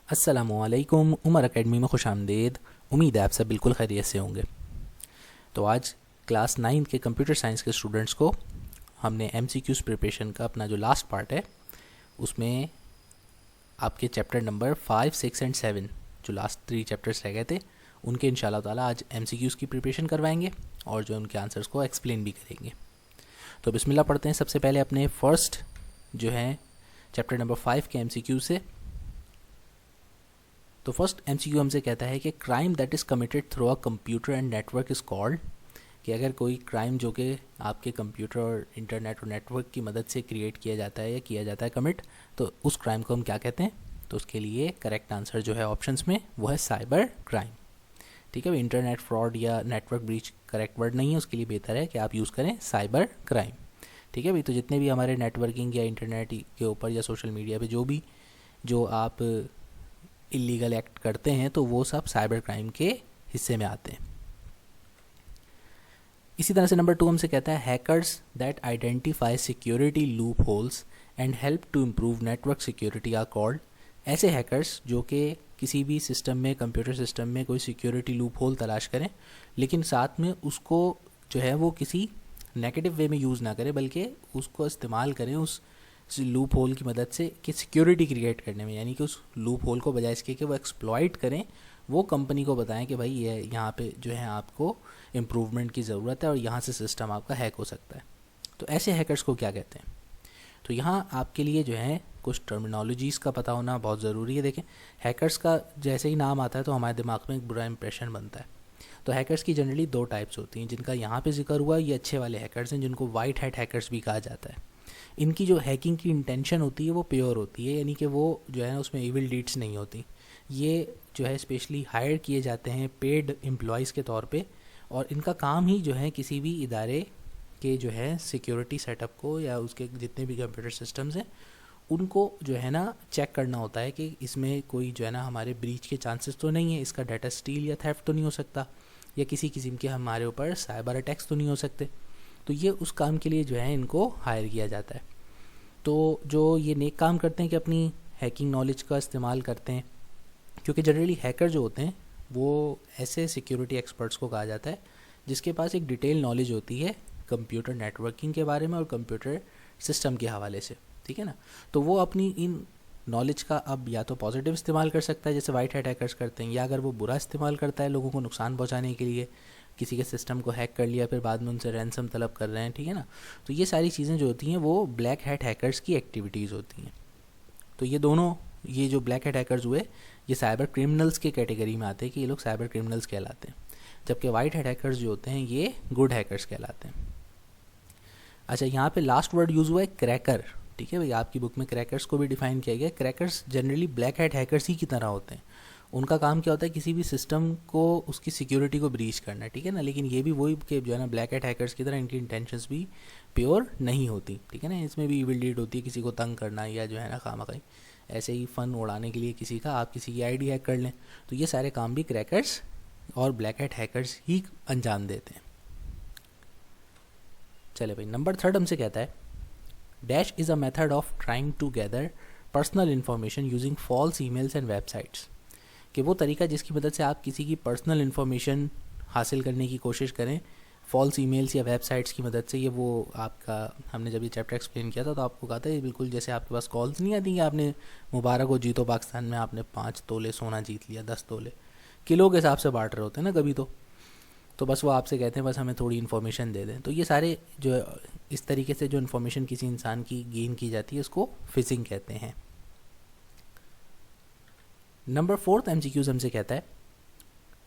अस्सलामुअलैकुम। उमर एकेडमी में खुश आमदीद। उम्मीद है आप सब बिल्कुल खैरियत से होंगे। तो आज क्लास 9 के कंप्यूटर साइंस के स्टूडेंट्स को हमने एमसीक्यूज़ प्रिपरेशन का अपना जो लास्ट पार्ट है उसमें आपके चैप्टर नंबर 5, 6 एंड 7 जो लास्ट 3 चैप्टर्स रह गए थे उनके इंशाल्लाह ताला आज एमसीक्यूज़ की प्रिपरेशन करवाएंगे और जो उनके आंसर्स को एक्सप्लेन भी करेंगे। तो बिस्मिल्लाह पढ़ते हैं सबसे पहले अपने फर्स्ट जो है चैप्टर नंबर 5 के एमसीक्यू से। तो फर्स्ट एमसीक्यू हमसे कहता है कि crime that is committed through a computer and network is called, कि अगर कोई क्राइम जो कि आपके कंप्यूटर और इंटरनेट और नेटवर्क की मदद से क्रिएट किया जाता है या किया जाता है कमिट, तो उस क्राइम को हम क्या कहते हैं। तो उसके लिए करेक्ट आंसर जो है ऑप्शंस में वो है साइबर क्राइम। ठीक है, इंटरनेट फ्रॉड या नेटवर्क ब्रीच करेक्ट वर्ड नहीं है, उसके लिए बेहतर है कि आप यूज़ करें साइबर क्राइम। ठीक है भाई, तो जितने भी हमारे नेटवर्किंग या इंटरनेट के ऊपर या सोशल मीडिया पे जो आप इलीगल एक्ट करते हैं तो वो सब साइबर क्राइम के हिस्से में आते हैं। इसी तरह से नंबर 2 हमसे कहता है hackers that identify security loopholes and help to improve network security are called. ऐसे हैकर्स जो कि किसी भी सिस्टम में, कंप्यूटर सिस्टम में कोई सिक्योरिटी लूप होल तलाश करें लेकिन साथ में उसको जो है वो किसी नेगेटिव वे में यूज़ ना करें बल्कि उसको इस्तेमाल करें उस लूप होल की मदद से कि सिक्योरिटी क्रिएट करने में, यानी कि उस लूप होल को बजाय इसके कि वो एक्सप्लॉइट करें, वो कंपनी को बताएं कि भाई ये यहाँ पे जो है आपको इम्प्रूवमेंट की ज़रूरत है और यहाँ से सिस्टम आपका हैक हो सकता है। तो ऐसे हैकर्स को क्या कहते हैं। तो यहाँ आपके लिए जो है कुछ टर्मिनोलॉजीज़ का पता होना बहुत ज़रूरी है। देखें, हैकर्स का जैसे ही नाम आता है तो हमारे दिमाग में एक बुरा इंप्रेशन बनता है। तो हैकर्स की जनरली 2 टाइप्स होती हैं, जिनका यहाँ पे जिक्र हुआ ये अच्छे वाले हैकर्स हैं जिनको वाइट हैट हैकर्स भी कहा जाता है। इनकी जो हैकिंग की इंटेंशन होती है वो प्योर होती है, यानी कि वो जो है ना उसमें इविल डीड्स नहीं होती। ये जो है स्पेशली हायर किए जाते हैं पेड एम्प्लॉयज़ के तौर पे, और इनका काम ही जो है किसी भी इदारे के जो है सिक्योरिटी सेटअप को या उसके जितने भी कंप्यूटर सिस्टम्स हैं उनको जो है ना चेक करना होता है कि इसमें कोई जो है ना हमारे ब्रीच के चांसेस तो नहीं है, इसका डाटा स्टील या थेफ्ट तो नहीं हो सकता, या किसी किस्म के हमारे ऊपर साइबर अटैक्स तो नहीं हो सकते। तो ये उस काम के लिए जो है इनको हायर किया जाता है। तो जो ये नेक काम करते हैं कि अपनी हैकिंग नॉलेज का इस्तेमाल करते हैं, क्योंकि जनरली हैकर जो होते हैं वो ऐसे सिक्योरिटी एक्सपर्ट्स को कहा जाता है जिसके पास एक डिटेल नॉलेज होती है कंप्यूटर नेटवर्किंग के बारे में और कंप्यूटर सिस्टम के हवाले से। ठीक है ना, तो वो अपनी इन नॉलेज का अब या तो पॉजिटिव इस्तेमाल कर सकता है जैसे वाइट हैट हैकर्स करते हैं, या अगर वो बुरा इस्तेमाल करता है लोगों को नुकसान पहुंचाने के लिए, किसी के सिस्टम को हैक कर लिया फिर बाद में उनसे रैंसम तलब कर रहे हैं। ठीक है ना, तो ये सारी चीज़ें जो होती हैं वो ब्लैक हैट हैकर्स की एक्टिविटीज़ होती हैं। तो ये जो ब्लैक हैट हैकर्स हुए ये साइबर क्रिमिनल्स के कैटेगरी में आते हैं कि ये लोग साइबर क्रिमिनल्स कहलाते हैं, जबकि वाइट हैट हैकर्स जो होते हैं ये गुड हैकर्स कहलाते हैं। अच्छा, यहाँ पे लास्ट वर्ड यूज़ हुआ है क्रैकर। ठीक है भाई, आपकी बुक में क्रैकर्स को भी डिफाइन किया गया है। Crackers generally black hat hackers ही की तरह होते हैं। उनका काम क्या होता है, किसी भी सिस्टम को उसकी सिक्योरिटी को ब्रीच करना। ठीक है ना, लेकिन ये भी वही कि जो है ना ब्लैक हैट हैकर्स की तरह इनकी इंटेंशंस भी प्योर नहीं होती। ठीक है ना, इसमें भी इविल डीड होती है, किसी को तंग करना या जो है ना खामखा ऐसे ही फ़न उड़ाने के लिए किसी का आप किसी की आईडी हैक कर लें। तो ये सारे काम भी क्रैकर्स और ब्लैक हैट हैकर्स ही अंजाम देते हैं। चले भाई, नंबर 3 हमसे कहता है dash is a method of trying to gather personal information using false emails and websites, कि वो तरीका जिसकी मदद से आप किसी की पर्सनल इन्फॉर्मेशन हासिल करने की कोशिश करें फॉल्स ईमेल्स या वेबसाइट्स की मदद से। ये वो आपका हमने जब ये चैप्टर एक्सप्लेन किया था तो आपको कहा था ये बिल्कुल जैसे आपके पास कॉल्स नहीं आती कि आपने मुबारक हो जीतो पाकिस्तान में आपने 5 तोले सोना जीत लिया, 10 तोले किलो के हिसाब से बांट रहे होते हैं ना कभी। तो बस वो आपसे कहते हैं बस हमें थोड़ी इन्फॉर्मेशन दे दें। तो ये सारे जो इस तरीके से जो इन्फॉर्मेशन किसी इंसान की गेन की जाती है उसको फिशिंग कहते हैं। नंबर 4 एमसीक्यूज हमसे कहता है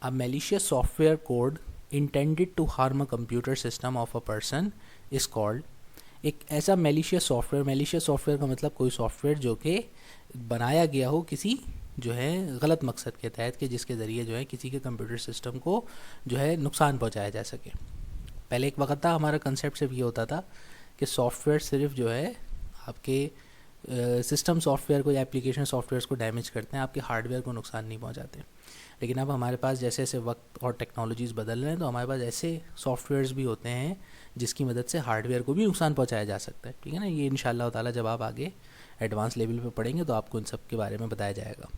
a malicious software code intended to harm a computer system of a person is called. एक ऐसा मैलिशियस सॉफ्टवेयर का मतलब कोई सॉफ्टवेयर जो कि बनाया गया हो किसी जो है गलत मकसद के तहत, कि जिसके ज़रिए जो है किसी के कंप्यूटर सिस्टम को जो है नुकसान पहुंचाया जा सके। पहले एक वक्त था हमारा कंसेप्ट सिर्फ ये होता था कि सॉफ्टवेयर सिर्फ जो है आपके सिस्टम सॉफ्टवेयर को या एप्लीकेशन सॉफ्टवेयर को डैमेज करते हैं, आपके हार्डवेयर को नुकसान नहीं पहुंचाते। लेकिन अब हमारे पास जैसे जैसे वक्त और टेक्नोलॉजीज़ बदल रहे हैं तो हमारे पास ऐसे सॉफ्टवेयर्स भी होते हैं जिसकी मदद से हार्डवेयर को भी नुकसान पहुंचाया जा सकता है। ठीक है ना, ये इंशाल्लाह ताला जब आप आगे एडवांस लेवल पे पढ़ेंगे तो आपको इन सब के बारे में बताया जाएगा।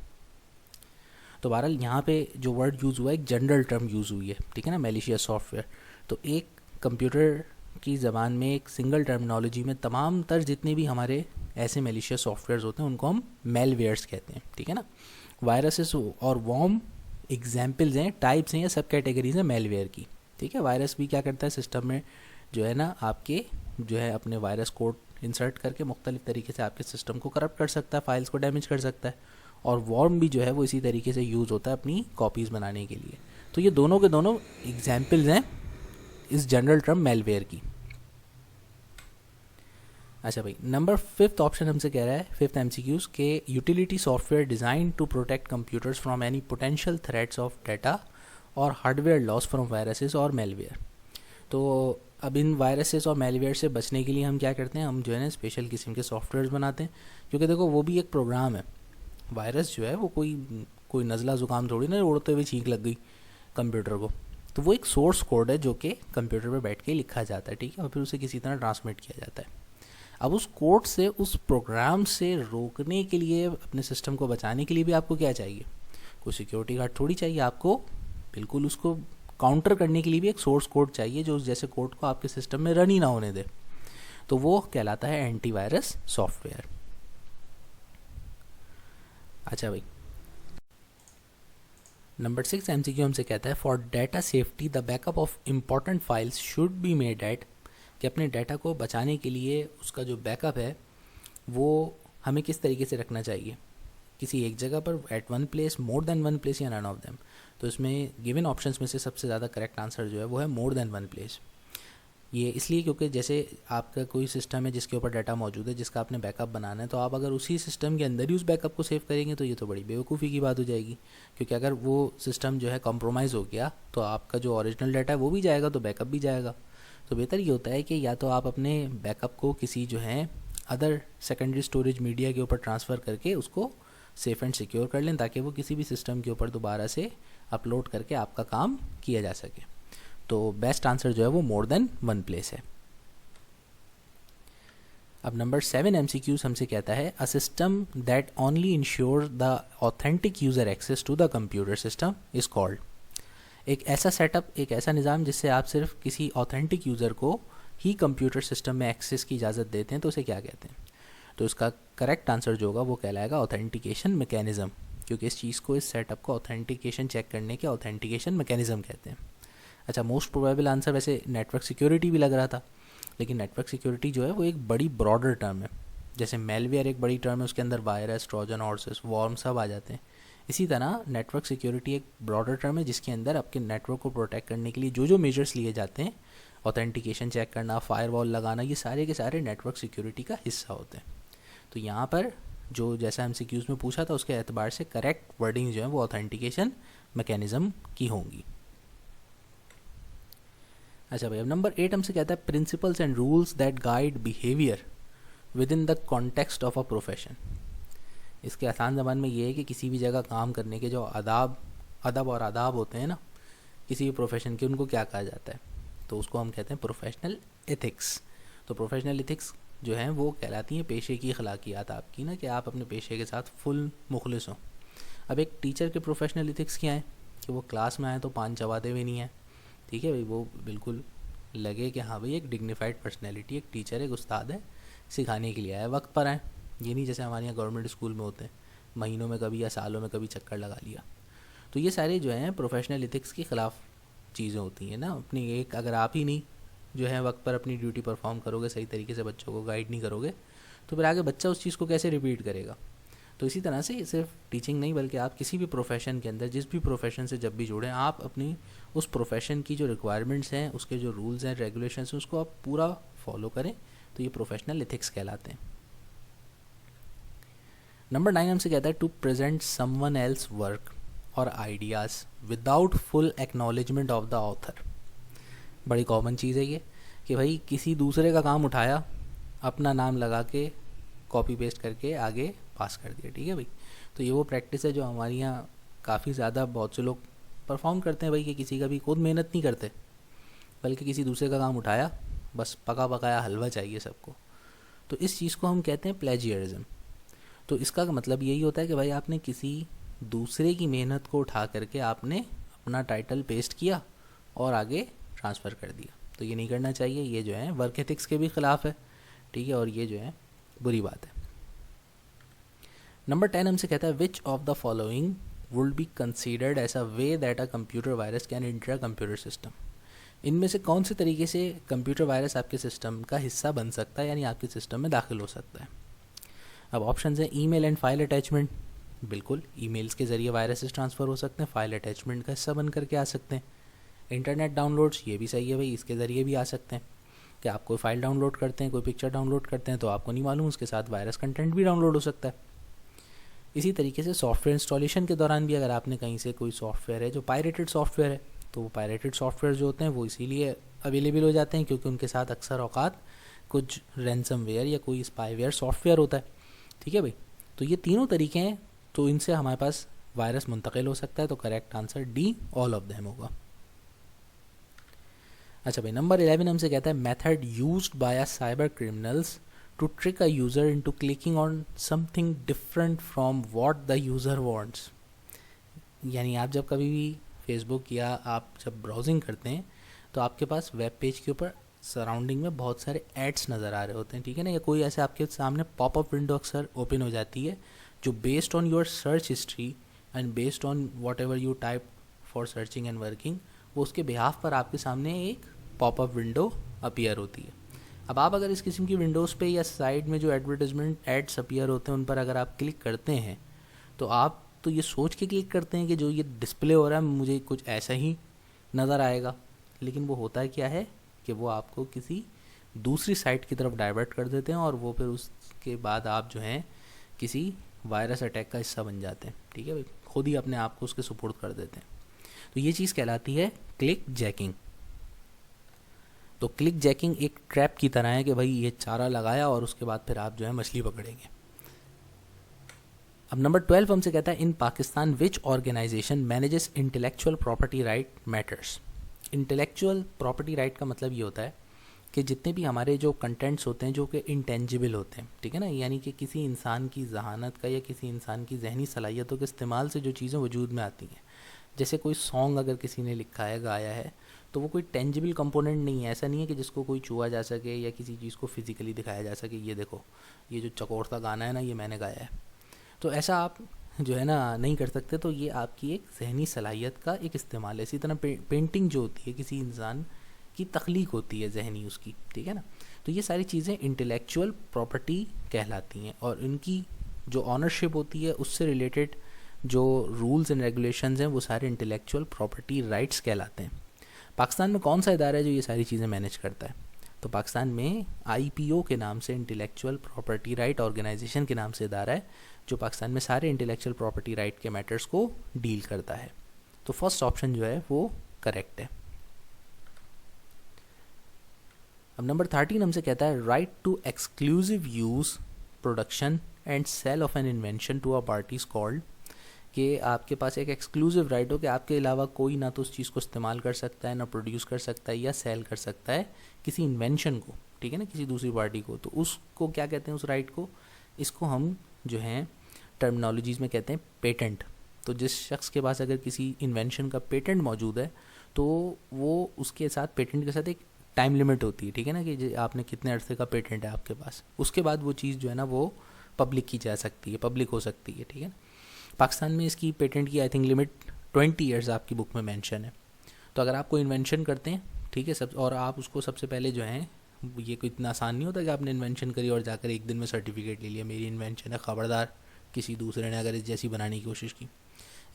तो बहरहाल यहाँ पे जो वर्ड यूज़ हुआ है एक जनरल टर्म यूज़ हुई है, ठीक है ना, मैलिशियस सॉफ्टवेयर। तो एक कंप्यूटर की ज़बान में एक सिंगल टर्मिनोलॉजी में तमाम तर जितने भी हमारे ऐसे मैलिशियस सॉफ्टवेयर्स होते हैं उनको हम मेलवेयर्स कहते हैं, ठीक है ना। वायरसेस और वॉर्म एग्जाम्पल्स हैं, टाइप्स हैं या सब कैटेगरीज हैं मेलवेयर की, ठीक है। वायरस भी क्या करता है, सिस्टम में जो है ना आपके जो है अपने वायरस कोड इंसर्ट करके मुख्तलिफ तरीके से आपके सिस्टम को करप्ट कर सकता है, फाइल्स को डैमेज कर सकता है। और वॉर्म भी जो है वो इसी तरीके से यूज़ होता है अपनी कॉपीज़ बनाने के लिए। तो ये दोनों के दोनों एग्जाम्पल्स हैं इस जनरल टर्म मेलवेयर की। अच्छा भाई, नंबर 5th ऑप्शन हमसे कह रहा है, 5th MCQs के utility software design to protect computers from any potential threats of data और हार्डवेयर लॉस फ्रॉम वायरसेस और मेलवेयर। तो अब इन वायरसेस और मेलवेयर से बचने के लिए हम क्या करते हैं, हम जो है ना स्पेशल किस्म के सॉफ्टवेयर्स बनाते हैं, क्योंकि देखो वो भी एक प्रोग्राम है। वायरस जो है वो कोई नज़ला ज़ुकाम थोड़ी ना उड़ते हुए छींक लग गई कंप्यूटर को, तो वो एक सोर्स कोड है जो कि कंप्यूटर पर बैठ के लिखा जाता है, ठीक है, और फिर उसे किसी तरह ट्रांसमिट किया जाता है। अब उस कोड से, उस प्रोग्राम से रोकने के लिए, अपने सिस्टम को बचाने के लिए भी आपको क्या चाहिए, कोई सिक्योरिटी गार्ड थोड़ी चाहिए आपको, बिल्कुल उसको काउंटर करने के लिए भी एक सोर्स कोड चाहिए जो उस जैसे कोड को आपके सिस्टम में रन ही ना होने दे। तो वो कहलाता है एंटीवायरस सॉफ्टवेयर। अच्छा भाई, नंबर 6 MCQ हमसे कहता है, for data safety the backup of important files should be made at, कि अपने डाटा को बचाने के लिए उसका जो बैकअप है वो हमें किस तरीके से रखना चाहिए, किसी एक जगह पर, at one place, more than one place, या नन ऑफ देम। तो इसमें गिवन ऑप्शंस में से सबसे ज़्यादा करेक्ट आंसर जो है वो है मोर देन वन प्लेस। ये इसलिए क्योंकि जैसे आपका कोई सिस्टम है जिसके ऊपर डाटा मौजूद है, जिसका आपने बैकअप बनाना है, तो आप अगर उसी सिस्टम के अंदर ही उस बैकअप को सेव करेंगे तो ये तो बड़ी बेवकूफ़ी की बात हो जाएगी, क्योंकि अगर वो सिस्टम जो है कॉम्प्रोमाइज़ हो गया तो आपका जो ओरिजिनल डाटा है वो भी जाएगा, तो बैकअप भी जाएगा। तो बेहतर ये होता है कि या तो आप अपने बैकअप को किसी जो है अदर सेकेंडरी स्टोरेज मीडिया के ऊपर ट्रांसफ़र करके उसको सेफ़ एंड सिक्योर कर लें, ताकि वो किसी भी सिस्टम के ऊपर दोबारा से अपलोड करके आपका काम किया जा सके। तो बेस्ट आंसर जो है वो मोर देन वन प्लेस है। अब नंबर 7 MCQs हमसे कहता है, a system that only ensure the authentic user access to the computer system is called. एक ऐसा सेटअप, एक ऐसा निज़ाम जिससे आप सिर्फ किसी ऑथेंटिक यूज़र को ही कंप्यूटर सिस्टम में एक्सेस की इजाज़त देते हैं, तो उसे क्या कहते हैं। तो इसका करेक्ट आंसर जो होगा वो कहलाएगा ऑथेंटिकेशन मैकेनिज़्म, क्योंकि इस चीज़ को, इस सेटअप को ऑथेंटिकेशन चेक करने के ऑथेंटिकेशन मैकेनिज़्म कहते हैं। अच्छा, मोस्ट प्रोबेबल आंसर वैसे नेटवर्क सिक्योरिटी भी लग रहा था, लेकिन नेटवर्क सिक्योरिटी जो है वो एक बड़ी ब्रॉडर टर्म है। जैसे मेलवेयर एक बड़ी टर्म है, उसके अंदर वायरस, ट्रोजन हॉर्सेस, वॉर्म सब आ जाते हैं। इसी तरह नेटवर्क सिक्योरिटी एक ब्रॉडर टर्म है जिसके अंदर आपके नेटवर्क को प्रोटेक्ट करने के लिए जो जो मेजर्स लिए जाते हैं, ऑथेंटिकेशन चेक करना, फायरवॉल लगाना, ये सारे के सारे नेटवर्क सिक्योरिटी का हिस्सा होते हैं। तो यहाँ पर जो जैसा MCQs में पूछा था उसके एतबार से करेक्ट वर्डिंग जो है वो ऑथेंटिकेशन मैकेनिज़्म की होंगी। अच्छा भाई, अब नंबर 8 हमसे कहता है, principles and rules that guide behaviour with in the context of a profession. इसके आसान ज़बान में ये है कि किसी भी जगह काम करने के जो अदब और आदाब होते हैं ना किसी भी प्रोफेशन के, उनको क्या कहा जाता है, तो उसको हम कहते हैं प्रोफेशनल एथिक्स। तो प्रोफेशनल एथिक्स जो हैं वो कहलाती हैं पेशे की अखलाकियात आपकी ना, कि आप अपने पेशे के साथ फुल मुखलिस हों। अब एक टीचर के प्रोफेशनल एथिक्स क्या है कि वो क्लास में आए तो पान चबाते हुए नहीं हैं, ठीक है भाई, वो बिल्कुल लगे कि हाँ भाई एक डिग्निफाइड पर्सनैलिटी, एक टीचर, एक उस्ताद है, सिखाने के लिए आया, वक्त पर आए। ये नहीं जैसे हमारे यहाँ गवर्नमेंट स्कूल में होते हैं, महीनों में कभी या सालों में कभी चक्कर लगा लिया। तो ये सारे जो हैं प्रोफेशनल एथिक्स के ख़िलाफ़ चीज़ें होती हैं ना। अपनी एक, अगर आप ही नहीं जो है वक्त पर अपनी ड्यूटी परफॉर्म करोगे, सही तरीके से बच्चों को गाइड नहीं करोगे, तो फिर आगे बच्चा उस चीज़ को कैसे रिपीट करेगा। तो इसी तरह से सिर्फ टीचिंग नहीं, बल्कि आप किसी भी प्रोफेशन के अंदर, जिस भी प्रोफेशन से जब भी जुड़ें, आप अपनी उस प्रोफेशन की जो रिक्वायरमेंट्स हैं, उसके जो रूल्स हैं, रेगुलेशंस हैं, उसको आप पूरा फॉलो करें। तो ये प्रोफेशनल एथिक्स कहलाते हैं। नंबर 9 हमसे कहता है, to present someone else work और ideas without full acknowledgement of the author. बड़ी कॉमन चीज़ है ये कि भाई किसी दूसरे का काम उठाया, अपना नाम लगा के कॉपी पेस्ट करके आगे पास कर दिया, ठीक है भाई। तो ये वो प्रैक्टिस है जो हमारे यहाँ काफ़ी ज़्यादा बहुत से लोग परफॉर्म करते हैं भाई, कि किसी का भी खुद मेहनत नहीं करते, बल्कि किसी दूसरे का काम उठाया, बस पका पकाया हलवा चाहिए सबको। तो इस चीज़ को हम कहते हैं प्लेजियरिज्म। तो इसका मतलब यही होता है कि भाई आपने किसी दूसरे की मेहनत को उठा करके आपने अपना टाइटल पेस्ट किया और आगे ट्रांसफ़र कर दिया। तो ये नहीं करना चाहिए, ये जो है वर्क एथिक्स के भी ख़िलाफ़ है, ठीक है, और ये जो है बुरी बात है। नंबर 10 हमसे कहता है which of the following would be considered as a way that a computer virus can enter a computer system. इनमें से कौन से तरीके से कंप्यूटर वायरस आपके सिस्टम का हिस्सा बन सकता है, यानी आपके सिस्टम में दाखिल हो सकता है। अब ऑप्शन है ईमेल एंड फाइल अटैचमेंट, बिल्कुल ईमेल्स के ज़रिए वायरसेस ट्रांसफ़र हो सकते हैं, फाइल अटैचमेंट का हिस्सा बन करके आ सकते हैं। इंटरनेट डाउनलोड्स, ये भी सही है भाई, इसके ज़रिए भी आ सकते हैं कि आप कोई फाइल डाउनलोड करते हैं, कोई पिक्चर डाउनलोड करते हैं, तो आपको नहीं मालूम उसके साथ वायरस कंटेंट भी डाउनलोड हो सकता है। इसी तरीके से सॉफ्टवेयर इंस्टॉलेशन के दौरान भी अगर आपने कहीं से कोई सॉफ्टवेयर है जो पायरेटेड सॉफ्टवेयर है, तो वो पायरेटेड सॉफ्टवेयर जो होते हैं वो इसीलिए अवेलेबल हो जाते हैं क्योंकि उनके साथ अक्सर औकात कुछ रैंसमवेयर या कोई स्पाईवेयर सॉफ्टवेयर होता है, ठीक है भाई। तो ये तीनों तरीके हैं, तो इनसे हमारे पास वायरस मुंतकिल हो सकता है, तो correct answer D all of them होगा। अच्छा भाई, नंबर 11 हमसे कहता है method used by a cyber criminals to trick a user into clicking on something different from what the user wants. यानी आप जब कभी भी फेसबुक या आप जब ब्राउजिंग करते हैं तो आपके पास वेब पेज के ऊपर सराउंडिंग में बहुत सारे एड्स नज़र आ रहे होते हैं, ठीक है ना, या कोई ऐसे आपके सामने पॉपअप विंडो अक्सर ओपन हो जाती है जो based on your search history and based on what ever you type for searching and working, वो उसके बिहाफ पर आपके सामने एक पॉपअप विंडो अपीयर होती है। अब आप अगर इस किस्म की विंडोज़ पे या साइड में जो एडवर्टाइजमेंट एड्स अपीयर होते हैं उन पर अगर आप क्लिक करते हैं तो आप तो ये सोच के क्लिक करते हैं कि जो ये डिस्प्ले हो रहा है मुझे कुछ ऐसा ही नज़र आएगा, लेकिन वो होता है क्या है कि वो आपको किसी दूसरी साइट की तरफ डाइवर्ट कर देते हैं और वो फिर उसके बाद आप जो हैं किसी वायरस अटैक का हिस्सा बन जाते हैं, ठीक है भाई, खुद ही अपने आप को उसके सुपुर्द कर देते हैं। तो ये चीज़ कहलाती है क्लिक जैकिंग। तो क्लिक जैकिंग एक ट्रैप की तरह है कि भाई ये चारा लगाया और उसके बाद फिर आप जो है मछली पकड़ेंगे। अब नंबर 12 हमसे कहता है in Pakistan which organisation manages intellectual property right matters. Intellectual property right का मतलब ये होता है कि जितने भी हमारे जो कंटेंट्स होते हैं जो कि इंटेंजिबल होते हैं, ठीक है ना, यानी कि किसी इंसान की जहानत का या किसी इंसान की जहनी सलाहियतों के इस्तेमाल से जो चीज़ें वजूद में आती हैं, जैसे कोई सॉन्ग अगर किसी ने लिखा है, गाया है, तो वो कोई टेंजिबल कंपोनेंट नहीं है, ऐसा नहीं है कि जिसको कोई छुआ जा सके या किसी चीज़ को फिजिकली दिखाया जा सके, ये देखो ये जो चकोर सा गाना है ना ये मैंने गाया है, तो ऐसा आप जो है ना नहीं कर सकते। तो ये आपकी एक जहनी सलाहियत का एक इस्तेमाल है। इसी तरह पेंटिंग जो होती है किसी इंसान की तख्लीक होती है जहनी उसकी, ठीक है ना, तो ये सारी चीज़ें इंटेलेक्चुअल प्रॉपर्टी कहलाती हैं और इनकी जो ऑनरशिप होती है उससे रिलेटेड जो रूल्स एंड रेगुलेशंस हैं वो सारे इंटेलेक्चुअल प्रॉपर्टी राइट्स कहलाते हैं। पाकिस्तान में कौन सा इदारा है जो ये सारी चीज़ें मैनेज करता है? तो पाकिस्तान में IPO के नाम से इंटेलेक्चुअल प्रॉपर्टी राइट ऑर्गेनाइजेशन के नाम से इदारा है जो पाकिस्तान में सारे इंटेलेक्चुअल प्रॉपर्टी राइट के मैटर्स को डील करता है। तो फर्स्ट ऑप्शन जो है वो करेक्ट है। अब नंबर 13 हमसे कहता है right to exclusive use production and sale of an invention to a parties called, कि आपके पास एक एक्सक्लूसिव राइट हो कि आपके अलावा कोई ना तो उस चीज़ को इस्तेमाल कर सकता है, ना प्रोड्यूस कर सकता है या सेल कर सकता है किसी इन्वेंशन को, ठीक है ना, किसी दूसरी पार्टी को। तो उसको क्या कहते हैं उस राइट को? इसको हम जो हैं टर्मिनोलॉजीज़ में कहते हैं पेटेंट। तो जिस शख्स के पास अगर किसी इन्वेंशन का पेटेंट मौजूद है तो वो उसके साथ पेटेंट के साथ एक टाइम लिमिट होती है, ठीक है ना, कि आपने कितने अरसे का पेटेंट है आपके पास, उसके बाद वो चीज़ जो है ना वो पब्लिक की जा सकती है, पब्लिक हो सकती है, ठीक है ना। पाकिस्तान में इसकी पेटेंट की आई थिंक लिमिट 20 ईयर्स आपकी बुक में मेंशन है। तो अगर आप कोई इन्वेंशन करते हैं, ठीक है, सब, और आप उसको सबसे पहले जो है, ये कोई इतना आसान नहीं होता कि आपने इन्वेंशन करी और जाकर एक दिन में सर्टिफिकेट ले लिया मेरी इन्वेंशन है, ख़बरदार किसी दूसरे ने अगर इस जैसी बनाने की कोशिश की।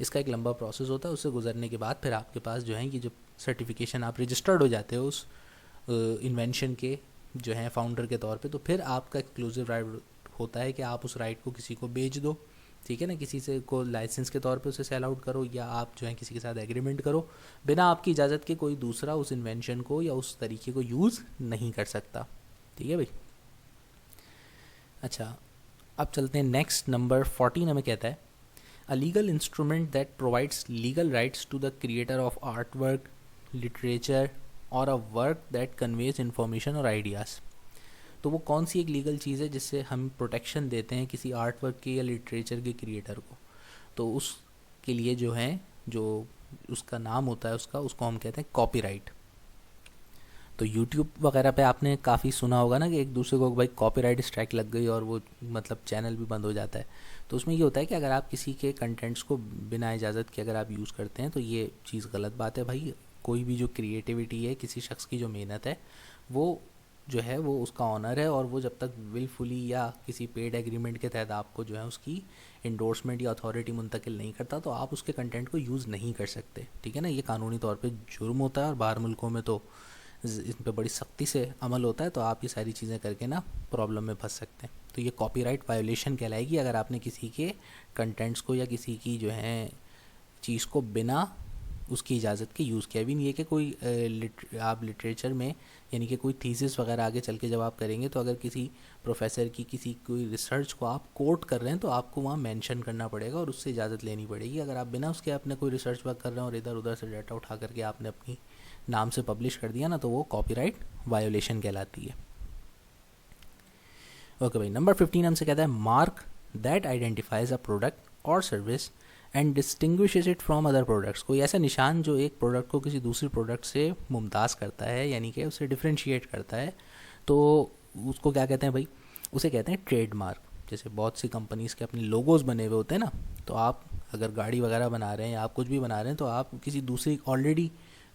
इसका एक लंबा प्रोसेस होता है, उससे गुजरने के बाद फिर आपके पास जो है कि जो सर्टिफिकेशन आप रजिस्टर्ड हो जाते हो उस इन्वेंशन के जो है फाउंडर के तौर पे, तो फिर आपका एक्सक्लूसिव राइट होता है कि आप उस राइट को किसी को बेच दो, ठीक है ना, किसी से को लाइसेंस के तौर पे उसे सेल आउट करो या आप जो है किसी के साथ एग्रीमेंट करो, बिना आपकी इजाज़त के कोई दूसरा उस इन्वेंशन को या उस तरीके को यूज़ नहीं कर सकता, ठीक है भाई। अच्छा, अब चलते हैं नेक्स्ट। नंबर 14 हमें कहता है a legal instrument that provides legal rights to the creator of art work, literature और a work that conveys information और आइडियाज़। तो वो कौन सी एक लीगल चीज़ है जिससे हम प्रोटेक्शन देते हैं किसी आर्ट वर्क के या लिटरेचर के क्रिएटर को? तो उस के लिए जो है, जो उसका नाम होता है उसको हम कहते हैं कॉपीराइट। तो यूट्यूब वगैरह पे आपने काफ़ी सुना होगा ना कि एक दूसरे को भाई कॉपीराइट स्ट्राइक लग गई और वो मतलब चैनल भी बंद हो जाता है। तो उसमें ये होता है कि अगर आप किसी के कंटेंट्स को बिना इजाज़त के अगर आप यूज़ करते हैं तो ये चीज़ गलत बात है भाई। कोई भी जो क्रिएटिविटी है, किसी शख्स की जो मेहनत है, वो जो है वो उसका ऑनर है, और वो जब तक विलफुली या किसी पेड एग्रीमेंट के तहत आपको जो है उसकी इंडोर्समेंट या अथॉरिटी मुंतकिल नहीं करता, तो आप उसके कंटेंट को यूज़ नहीं कर सकते। ठीक है ना, ये कानूनी तौर पे जुर्म होता है और बाहर मुल्कों में तो इन पर बड़ी सख्ती से अमल होता है। तो आप ये सारी चीज़ें करके ना प्रॉब्लम में फंस सकते हैं। तो ये कॉपीराइट वायोलेशन कहलाएगी अगर आपने किसी के कंटेंट्स को या किसी की जो है चीज़ को बिना उसकी इजाज़त के यूज़ किया। भी नहीं है कि कोई आप लिटरेचर में यानी कि कोई थीसिस वगैरह आगे चल के जब आप करेंगे तो अगर किसी प्रोफेसर की किसी कोई रिसर्च को आप कोट कर रहे हैं तो आपको वहाँ मेंशन करना पड़ेगा और उससे इजाज़त लेनी पड़ेगी। अगर आप बिना उसके अपने कोई रिसर्च वर्क कर रहे हैं और इधर उधर से डाटा उठा करके आपने अपनी नाम से पब्लिश कर दिया ना, तो वो कॉपीराइट वायोलेशन कहलाती है। ओके भाई, नंबर 15 हमसे कहता है mark that identifies a product और service and distinguishes it from other products. कोई ऐसा निशान जो एक प्रोडक्ट को किसी दूसरी प्रोडक्ट से मुमताज़ करता है, यानी कि उसे डिफ्रेंशिएट करता है, तो उसको क्या कहते हैं भाई? उसे कहते हैं ट्रेडमार्क। जैसे बहुत सी कंपनीज़ के अपने लोगोज बने हुए होते हैं ना, तो आप अगर गाड़ी वगैरह बना रहे हैं या आप कुछ भी बना रहे हैं तो आप किसी दूसरी ऑलरेडी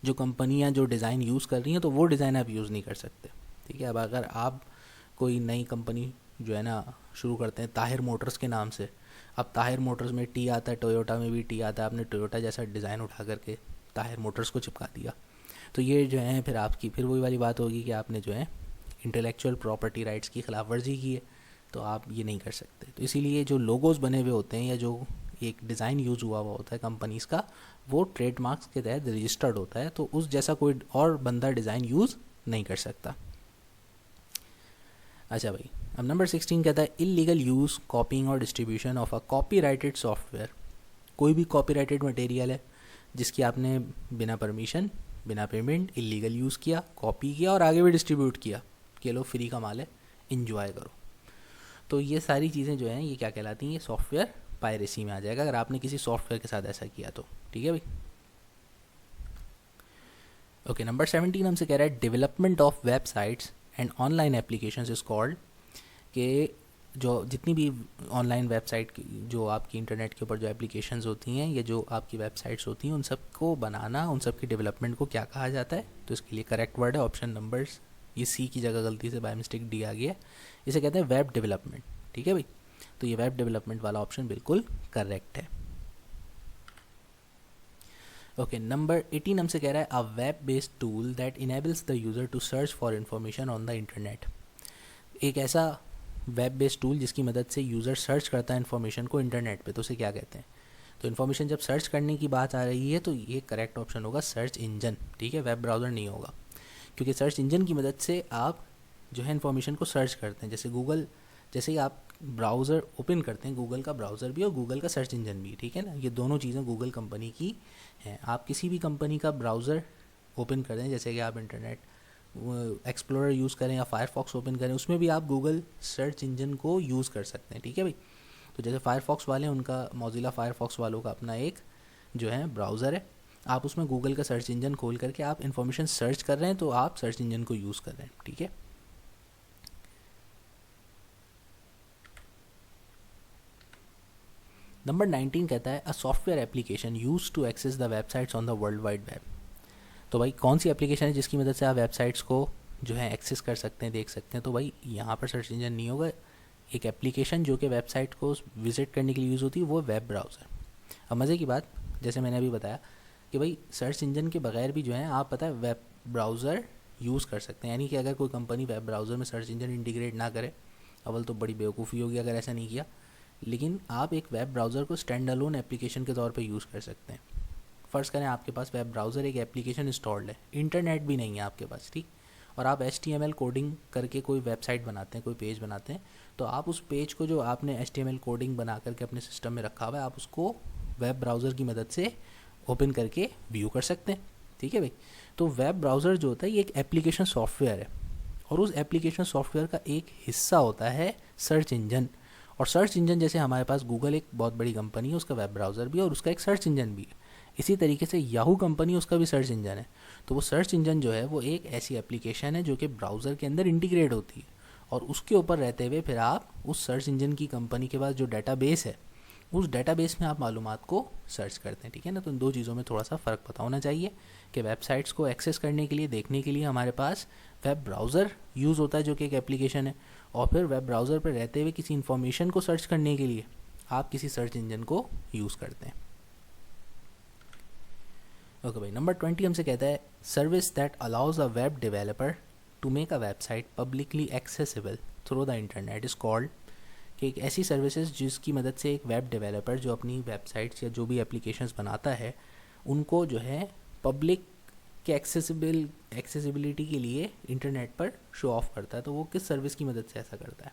जो कंपनियां जो डिज़ाइन यूज़ कर रही हैं तो वो डिज़ाइन आप यूज़ नहीं कर सकते। ठीक है, अब अगर आप कोई नई कंपनी जो है ना शुरू करते हैं ताहिर मोटर्स के नाम से, अब ताहिर मोटर्स में टी आता है, टोयोटा में भी टी आता है, आपने टोयोटा जैसा डिज़ाइन उठा करके ताहिर मोटर्स को चिपका दिया, तो ये जो है फिर वही वाली बात होगी कि आपने जो है इंटेलेक्चुअल प्रॉपर्टी राइट्स की खिलाफ वर्जी की है, तो आप ये नहीं कर सकते। तो इसीलिए जो लोगोस बने हुए होते हैं या जो एक डिज़ाइन यूज़ हुआ हुआ होता है कंपनीज़ का, वो ट्रेडमार्क्स के तहत रजिस्टर्ड होता है, तो उस जैसा कोई और बंदा डिज़ाइन यूज़ नहीं कर सकता। अच्छा भाई, अब नंबर 16 कहता है इलीगल यूज़, कॉपिंग और distribution of a copyrighted software. कोई भी कॉपीराइटेड मटेरियल है जिसकी आपने बिना परमिशन, बिना पेमेंट इलीगल यूज़ किया, कॉपी किया और आगे भी डिस्ट्रीब्यूट किया कि लो फ्री का माल है, इंजॉय करो, तो ये सारी चीज़ें जो हैं ये क्या कहलाती हैं? ये सॉफ्टवेयर पायरेसी में आ जाएगा अगर आपने किसी सॉफ्टवेयर के साथ ऐसा किया तो। ठीक है भाई। ओके, नंबर 17 हमसे कह रहा है development of websites and online applications is called, कि जो जितनी भी ऑनलाइन वेबसाइट जो आपकी इंटरनेट के ऊपर जो एप्लीकेशंस होती हैं या जो आपकी वेबसाइट्स होती हैं, उन सब को बनाना, उन सब की डेवलपमेंट को क्या कहा जाता है? तो इसके लिए करेक्ट वर्ड है ऑप्शन नंबर्स, ये सी की जगह गलती से बाय मिस्टेक डी आ गया है, इसे कहते हैं वेब डेवलपमेंट। ठीक है भाई, तो ये वेब डेवलपमेंट वाला ऑप्शन बिल्कुल करेक्ट है। ओके, नंबर 18 हमसे कह रहा है a web based tool that enables the user to search for information on the internet. एक ऐसा वेब बेस्ड टूल जिसकी मदद से यूज़र सर्च करता है इन्फॉर्मेशन को इंटरनेट पे, तो उसे क्या कहते हैं? तो इन्फॉर्मेशन जब सर्च करने की बात आ रही है तो ये करेक्ट ऑप्शन होगा सर्च इंजन। ठीक है, वेब ब्राउज़र नहीं होगा, क्योंकि सर्च इंजन की मदद से आप जो है इन्फॉर्मेशन को सर्च करते हैं। जैसे गूगल, जैसे ही आप ब्राउज़र ओपन करते हैं, गूगल का ब्राउज़र भी और गूगल का सर्च इंजन भी, ठीक है ना, ये दोनों चीज़ें गूगल कंपनी की हैं। आप किसी भी कंपनी का ब्राउज़र ओपन करें, जैसे कि आप इंटरनेट एक्सप्लोरर यूज़ करें या फायरफॉक्स ओपन करें, उसमें भी आप गूगल सर्च इंजन को यूज़ कर सकते हैं। ठीक है भाई, तो जैसे फायरफॉक्स वाले हैं, उनका मोज़िला फायरफॉक्स वालों का अपना एक जो है ब्राउज़र है, आप उसमें गूगल का सर्च इंजन खोल करके आप इन्फॉर्मेशन सर्च कर रहे हैं, तो आप सर्च इंजन को यूज़ कर रहे हैं। ठीक है, नंबर 19 कहता है a software application use to access the websites on the world wide web. तो भाई कौन सी एप्लीकेशन है जिसकी मदद से आप वेबसाइट्स को जो है एक्सेस कर सकते हैं, देख सकते हैं? तो भाई यहाँ पर सर्च इंजन नहीं होगा, एक एप्लीकेशन जो कि वेबसाइट को विजिट करने के लिए यूज़ होती है वो वेब ब्राउज़र। अब मज़े की बात, जैसे मैंने अभी बताया कि भाई सर्च इंजन के बगैर भी जो है आप पता है वेब ब्राउज़र यूज़ कर सकते हैं। यानी कि अगर कोई कंपनी वेब ब्राउज़र में सर्च इंजन इंटीग्रेट ना करे, अव्वल तो बड़ी बेवकूफ़ी होगी अगर ऐसा नहीं किया, लेकिन आप एक वेब ब्राउज़र को स्टैंड अलोन एप्लीकेशन के तौर पे यूज़ कर सकते हैं। फ़र्ज़ करें आपके पास वेब ब्राउज़र एक एप्लीकेशन इंस्टॉल्ड है, इंटरनेट भी नहीं है आपके पास, ठीक, और आप HTML कोडिंग करके कोई वेबसाइट बनाते हैं, कोई पेज बनाते हैं, तो आप उस पेज को जो आपने HTML कोडिंग बना करके अपने सिस्टम में रखा हुआ है, आप उसको वेब ब्राउज़र की मदद से ओपन करके व्यू कर सकते हैं। ठीक है भाई, तो वेब ब्राउज़र जो होता है ये एक एप्लीकेशन सॉफ्टवेयर है, और उस एप्लीकेशन सॉफ्टवेयर का एक हिस्सा होता है सर्च इंजन, और सर्च इंजन जैसे हमारे पास गूगल एक बहुत बड़ी कंपनी है, उसका वेब ब्राउज़र भी है और उसका एक सर्च इंजन भी है। इसी तरीके से याहू कंपनी, उसका भी सर्च इंजन है। तो वो सर्च इंजन जो है वो एक ऐसी एप्लीकेशन है जो कि ब्राउज़र के अंदर इंटीग्रेट होती है, और उसके ऊपर रहते हुए फिर आप उस सर्च इंजन की कंपनी के पास जो डेटाबेस है, उस डेटाबेस में आप मालूमात को सर्च करते हैं। ठीक है ना। तो इन दो चीज़ों में थोड़ा सा फ़र्क पता होना चाहिए कि वेबसाइट्स को एक्सेस करने के लिए, देखने के लिए हमारे पास वेब ब्राउज़र यूज़ होता है जो कि एक एप्लीकेशन है, और फिर वेब ब्राउज़र पर रहते हुए किसी इन्फॉर्मेशन को सर्च करने के लिए आप किसी सर्च इंजन को यूज़ करते हैं। ओके भाई, नंबर 20 हमसे कहता है service that allows a web developer to make a website publicly accessible through the internet is called, कि एक ऐसी सर्विसेज जिसकी मदद से एक वेब डेवलपर जो अपनी वेबसाइट्स या जो भी एप्लीकेशंस बनाता है उनको जो है पब्लिक के एक्सेसिबिलिटी के लिए इंटरनेट पर शो ऑफ करता है, तो वो किस सर्विस की मदद से ऐसा करता है?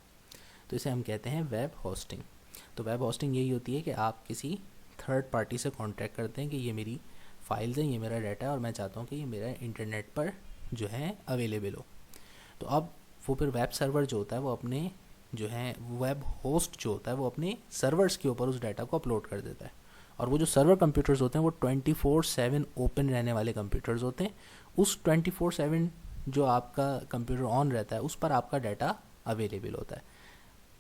तो इसे हम कहते हैं वेब होस्टिंग। तो वेब होस्टिंग यही होती है कि आप किसी थर्ड पार्टी से कॉन्ट्रैक्ट करते हैं कि ये मेरी फाइल्स हैं, ये मेरा डाटा है और मैं चाहता हूँ कि ये मेरा इंटरनेट पर जो है अवेलेबल हो। तो अब वो फिर वेब सर्वर जो होता है वो अपने जो है वेब होस्ट जो होता है वो अपने सर्वर्स के ऊपर उस डाटा को अपलोड कर देता है, और वो जो सर्वर कंप्यूटर्स होते हैं वो 24/7 ओपन रहने वाले कंप्यूटर्स होते हैं। उस 24/7 जो आपका कंप्यूटर ऑन रहता है उस पर आपका डाटा अवेलेबल होता है,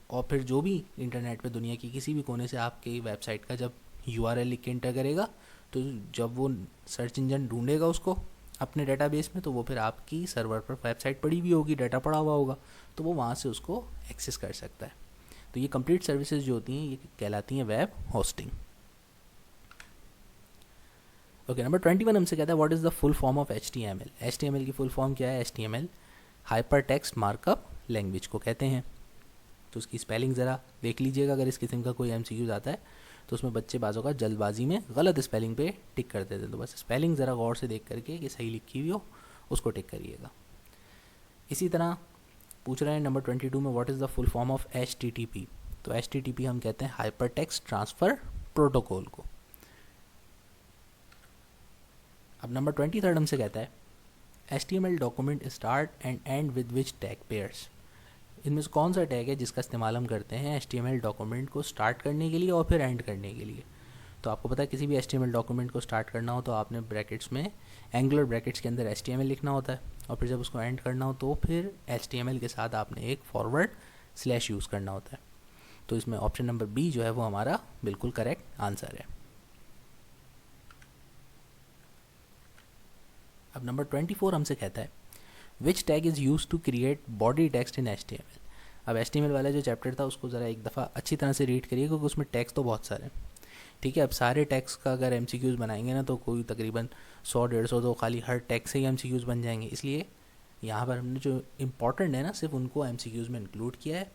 और फिर जो भी इंटरनेट पे दुनिया की किसी भी कोने से आपकी वेबसाइट का जब URL लिख के इंटर करेगा, तो जब वो सर्च इंजन ढूंढेगा उसको अपने डेटाबेस में, तो वो फिर आपकी सर्वर पर वेबसाइट पड़ी हुई होगी, डाटा पड़ा हुआ होगा, तो वो वहाँ से उसको एक्सेस कर सकता है। तो ये कंप्लीट सर्विसेज जो होती हैं ये कहलाती हैं वेब होस्टिंग। ओके, नंबर 21 हमसे कहता है what is the full form of HTML। HTML की फुल फॉर्म क्या है? HTML hyper text markup language को कहते हैं। तो उसकी स्पेलिंग ज़रा देख लीजिएगा, अगर इस किस्म का कोई MCQ आता है तो उसमें बच्चे बाज़ों का जल्दबाजी में गलत स्पेलिंग पे टिक कर देते हैं, तो बस स्पेलिंग ज़रा गौर से देख करके कि सही लिखी हुई हो उसको टिक करिएगा। इसी तरह पूछ रहे हैं नंबर 22 में what is the full form of HTTP। तो HTTP हम कहते हैं हाइपर टेक्स्ट ट्रांसफ़र प्रोटोकॉल को। अब नंबर 23 हमसे कहता है HTML document start and and with which tag pairs. इनमें से कौन सा टैग है जिसका इस्तेमाल हम करते हैं HTML डॉक्यूमेंट को स्टार्ट करने के लिए और फिर एंड करने के लिए? तो आपको पता है किसी भी HTML डॉक्यूमेंट को स्टार्ट करना हो तो आपने ब्रैकेट्स में एंगुलर ब्रैकेट्स के अंदर HTML लिखना होता है, और फिर जब उसको एंड करना हो तो फिर HTML के साथ आपने एक फॉरवर्ड स्लैश यूज़ करना होता है। तो इसमें ऑप्शन नंबर बी जो है वो हमारा बिल्कुल करेक्ट आंसर है। अब नंबर 24 हमसे कहता है which tag is use to create body text in HTML। अब HTML वाला जो चैप्टर था उसको ज़रा एक दफ़ा अच्छी तरह से रीड करिए क्योंकि उसमें टैग्स तो बहुत सारे हैं। ठीक है, अब सारे टैग्स का अगर MCQs बनाएंगे ना तो कोई तकरीबन 100-150 तो खाली हर टैग से ही MCQs बन जाएंगे, इसलिए यहाँ पर हमने जो इम्पॉर्टेंट है ना सिर्फ उनको MCQs में इंक्लूड किया है,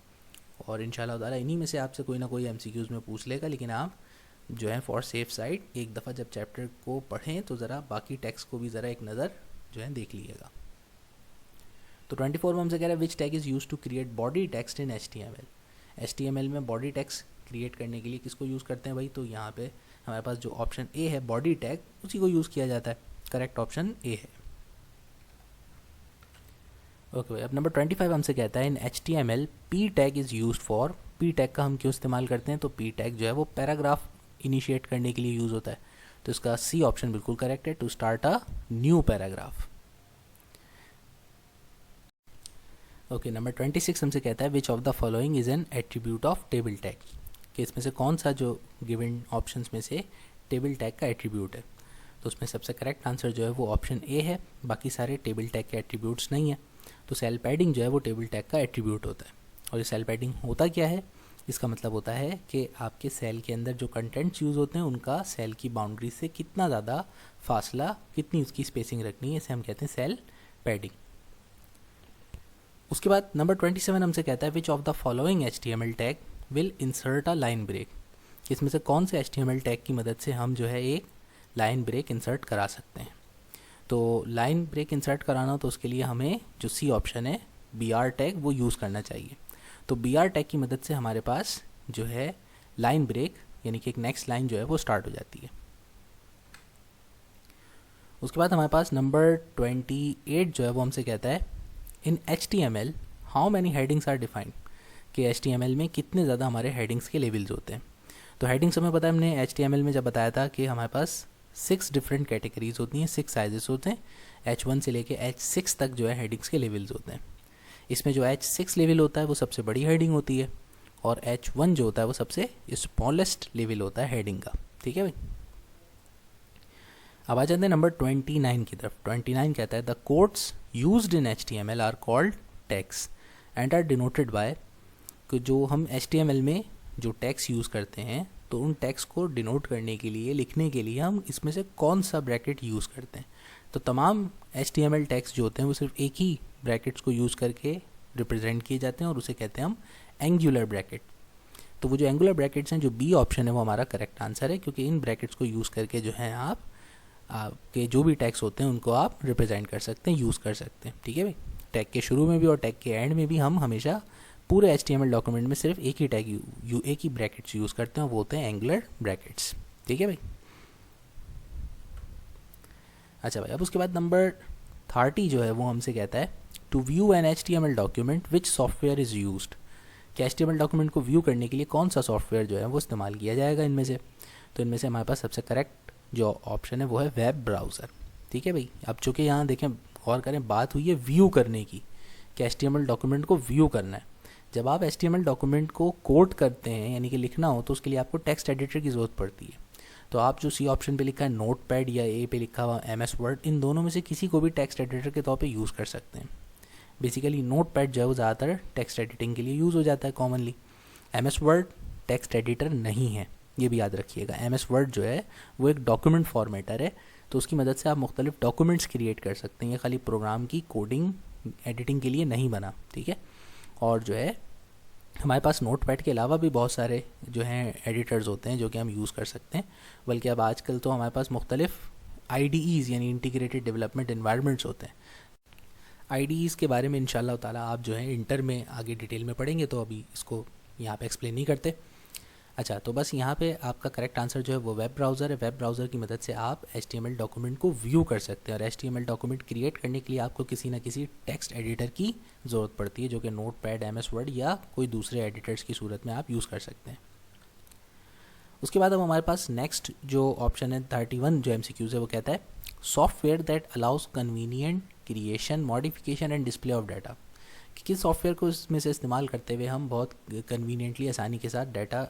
और इंशाल्लाह ताला इन्हीं में से आपसे कोई ना कोई MCQs में पूछ लेगा। लेकिन आप जो है फॉर सेफ साइड एक दफ़ा जब चैप्टर को पढ़ें तो ज़रा बाकी टैग्स को भी ज़रा एक नज़र जो है देख लीजिएगा। तो 24 में हमसे कह रहा है which tag is use to create body text in HTML में बॉडी टेक्स्ट क्रिएट करने के लिए किसको यूज़ करते हैं भाई? तो यहाँ पे हमारे पास जो ऑप्शन ए है बॉडी टैग, उसी को यूज़ किया जाता है। करेक्ट ऑप्शन ए है। ओके भाई, अब नंबर 25 हमसे कहता है in HTML P tag is use for. P tag का हम क्यों इस्तेमाल करते हैं? तो पी टैग जो है वो पैराग्राफ इनिशिएट करने के लिए यूज़ होता है, तो इसका सी ऑप्शन बिल्कुल करेक्ट है, to start a new paragraph. Okay, number 26 हमसे कहता है which of the following is an attribute of table tag, कि इसमें से कौन सा जो गिवन ऑप्शंस में से टेबल टैग का एट्रीब्यूट है? तो उसमें सबसे करेक्ट आंसर जो है वो ऑप्शन ए है, बाकी सारे टेबल टैग के एट्रीब्यूट्स नहीं है। तो सेल पैडिंग जो है वो टेबल टैग का एट्रीब्यूट होता है। और ये सेल पैडिंग होता क्या है? इसका मतलब होता है कि आपके सेल के अंदर जो कंटेंट्स यूज़ होते हैं उनका सेल की बाउंड्री से कितना ज़्यादा फासला, कितनी उसकी स्पेसिंग रखनी है, इसे हम कहते हैं सेल पैडिंग। उसके बाद नंबर 27 हमसे कहता है which of the following HTML tag will insert a line break. इसमें से कौन से HTML टैग की मदद से हम जो है एक लाइन ब्रेक इंसर्ट करा सकते हैं? तो लाइन ब्रेक इंसर्ट कराना तो उसके लिए हमें जो सी ऑप्शन है BR टैग वो यूज़ करना चाहिए। तो BR टैग की मदद से हमारे पास जो है लाइन ब्रेक यानी कि एक नेक्स्ट लाइन जो है वो स्टार्ट हो जाती है। उसके बाद हमारे पास नंबर 28 जो है वो हमसे कहता है in HTML how many headings are defined, कि HTML में कितने ज़्यादा हमारे हेडिंग्स के लेवल्स होते हैं। तो हेडिंग्स हमें पता है, हमने HTML में जब बताया था कि हमारे पास 6 डिफरेंट कैटेगरीज होती हैं, 6 साइजेस होते हैं, H1 से लेके H6 तक जो है हेडिंग्स के लेवल्स होते हैं। इसमें जो H6 लेवल होता है वो सबसे बड़ी हेडिंग होती है, और H1 जो होता है वो सबसे स्मॉलेस्ट लेवल होता है हेडिंग का। ठीक है भाई। अब आ जाते हैं नंबर 29 की तरफ। 29 कहता है the codes used in HTML are called tags and are denoted by, कि जो हम HTML में जो टैग्स यूज़ करते हैं तो उन टैग्स को डिनोट करने के लिए, लिखने के लिए हम इसमें से कौन सा ब्रैकेट यूज़ करते हैं। तो तमाम HTML टैग्स जो होते हैं वो सिर्फ एक ही ब्रैकेट्स को यूज़ करके रिप्रेजेंट किए जाते हैं और उसे कहते हैं हम एंगुलर ब्रैकेट। तो वो जो एंगुलर ब्रैकेट्स हैं, जो बी ऑप्शन है वो हमारा करेक्ट आंसर है, क्योंकि इन ब्रैकेट्स को यूज़ करके जो है आपके जो भी टैग्स होते हैं उनको आप रिप्रेजेंट कर सकते हैं, यूज़ कर सकते हैं। ठीक है भाई। टैग के शुरू में भी और टैग के एंड में भी हम हमेशा पूरे HTML डॉक्यूमेंट में सिर्फ एक ही टैग एक ही ब्रैकेट्स यूज़ करते हैं, वो होते हैं एंगुलर ब्रैकेट्स। ठीक है भाई। अच्छा भाई, अब उसके बाद नंबर 30 जो है वो हमसे कहता है to view an HTML document which software is used, कि HTML डॉक्यूमेंट को व्यू करने के लिए कौन सा सॉफ्टवेयर जो है वो इस्तेमाल किया जाएगा इनमें से। तो इनमें से हमारे पास सबसे करेक्ट जो ऑप्शन है वो है वेब ब्राउज़र। ठीक है भाई। अब चूँकि यहाँ देखें, गौर करें, बात हुई है व्यू करने की, कि HTML डॉक्यूमेंट को व्यू करना है। जब आप HTML डॉक्यूमेंट को कोड करते हैं, यानी कि लिखना हो, तो उसके लिए आपको टेक्स्ट एडिटर की ज़रूरत पड़ती है। तो आप जो सी ऑप्शन पे लिखा है नोटपैड या ए पे लिखा हुआ MS वर्ड, इन दोनों में से किसी को भी टेक्स्ट एडिटर के तौर पे यूज़ कर सकते हैं। बेसिकली नोटपैड जो है वो ज़्यादातर टेक्स्ट एडिटिंग के लिए यूज़ हो जाता है commonly. MS word text editor नहीं है, ये भी याद रखिएगा। MS वर्ड जो है वो एक डॉक्यूमेंट फॉर्मेटर है, तो उसकी मदद से आप मुख्तलिफ डॉक्यूमेंट्स क्रिएट कर सकते हैं। ये खाली प्रोग्राम की कोडिंग एडिटिंग के लिए नहीं बना। ठीक है। और जो है हमारे पास नोटपैड के अलावा भी बहुत सारे जो हैं एडिटर्स होते हैं जो कि हम यूज़ कर सकते हैं। बल्कि अब आजकल तो हमारे पास मुख्तलिफ IDEs यानी इंटीग्रेटेड डेवलपमेंट इन्वायरमेंट्स होते हैं। IDEs के बारे में इंशाल्लाह ताला आप जो है इंटर में आगे डिटेल में पढ़ेंगे, तो अभी इसको यहाँ पे एक्सप्लेन नहीं करते। अच्छा, तो बस यहाँ पे आपका करेक्ट आंसर जो है वो वेब ब्राउज़र है। वेब ब्राउज़र की मदद से आप HTML डॉक्यूमेंट को व्यू कर सकते हैं, और HTML डॉक्यूमेंट क्रिएट करने के लिए आपको किसी ना किसी टेक्स्ट एडिटर की ज़रूरत पड़ती है, जो कि नोटपैड, MS वर्ड या कोई दूसरे एडिटर्स की सूरत में आप यूज़ कर सकते हैं। उसके बाद अब हमारे पास नेक्स्ट जो ऑप्शन है 31 जो MCQs है, वो कहता है software that allows convenient creation, modification and display of data, कि किस सॉफ्टवेयर को इसमें से इस्तेमाल करते हुए हम बहुत कन्वीनियंटली, आसानी के साथ डाटा